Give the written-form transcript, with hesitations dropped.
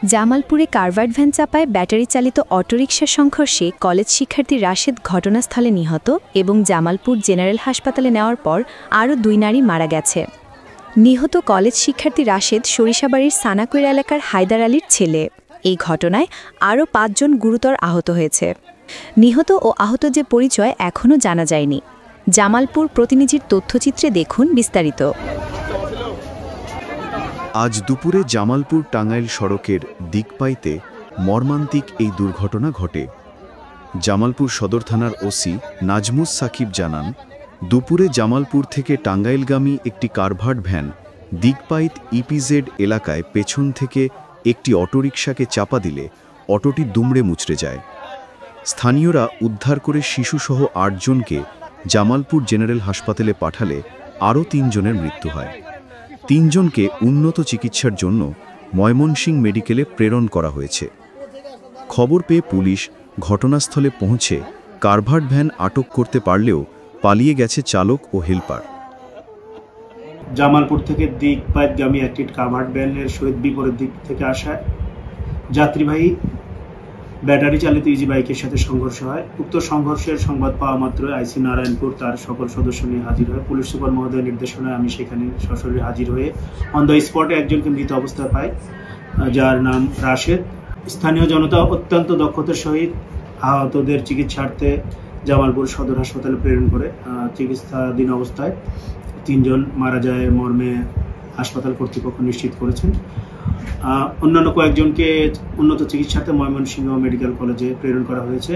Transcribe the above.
জামালপুরে কারভার্ড ভ্যান চাপায় ব্যাটারি চালিত অটোরিকশার সংঘর্ষে কলেজ শিক্ষার্থী রাশেদ ঘটনাস্থলে নিহত এবং জামালপুর জেনারেল হাসপাতালে নেওয়ার পর আরও 2 নারী মারা গেছে। নিহত কলেজ শিক্ষার্থী রাশেদ সরিষাবাড়ির সানাকুইর এলাকার হায়দার আলীর ছেলে। এই ঘটনায় আরও 5 জন গুরুতর আহত হয়েছে। নিহত ও আহত যে পরিচয় এখনও জানা যায়নি। জামালপুর প্রতিনিধির তথ্যচিত্রে দেখুন বিস্তারিত। আজ দুপুরে জামালপুর টাঙ্গাইল সড়কের দিকপাইতে মর্মান্তিক এই দুর্ঘটনা ঘটে। জামালপুর সদর থানার ওসি নাজমুস সাকিব জানান, দুপুরে জামালপুর থেকে টাঙ্গাইলগামী একটি কারভার্ড ভ্যান দিকপাইত ইপিজেড এলাকায় পেছন থেকে একটি অটোরিকশাকে চাপা দিলে অটোটি দুমড়ে মুচড়ে যায়। স্থানীয়রা উদ্ধার করে শিশুসহ 8 জনকে জামালপুর জেনারেল হাসপাতালে পাঠালে আরও 3 জনের মৃত্যু হয়। 3 জনকে উন্নত চিকিৎসার জন্য ময়মনসিংহ মেডিকেলে প্রেরণ করা হয়েছে। খবর পেয়ে পুলিশ ঘটনাস্থলে পৌঁছে কারভার্ড ভ্যান আটক করতে পারলেও পালিয়ে গেছে চালক ও হেলপার। জামালপুর থেকে দিকপাইতগামী একটি কারভার্ড ভ্যানের সহিত বিপরীত দিক থেকে আসা যাত্রীবাহী ব্যাটারি চালিত ইজি বাইকের সাথে সংঘর্ষ হয়। উক্ত সংঘর্ষের সংবাদ পাওয়া মাত্র আইসি নারায়ণপুর তার সকল সদস্য নিয়ে হাজির হয়। পুলিশ সুপার মহোদয়ের নির্দেশনায় আমি সেখানে সশরীরে হাজির হয়ে অন দ্য স্পটে একজনকে মৃত অবস্থায় পাই, যার নাম রাশেদ। স্থানীয় জনতা অত্যন্ত দক্ষতার সহিত আহতদের চিকিৎসার্থে জামালপুর সদর হাসপাতালে প্রেরণ করে। চিকিৎসাধীন অবস্থায় 3 জন মারা যায় মর্মে হাসপাতাল কর্তৃপক্ষ নিশ্চিত করেছেন। অন্যান্য কয়েকজনকে উন্নত চিকিৎসার্থে ময়মনসিংহ মেডিকেল কলেজে প্রেরণ করা হয়েছে।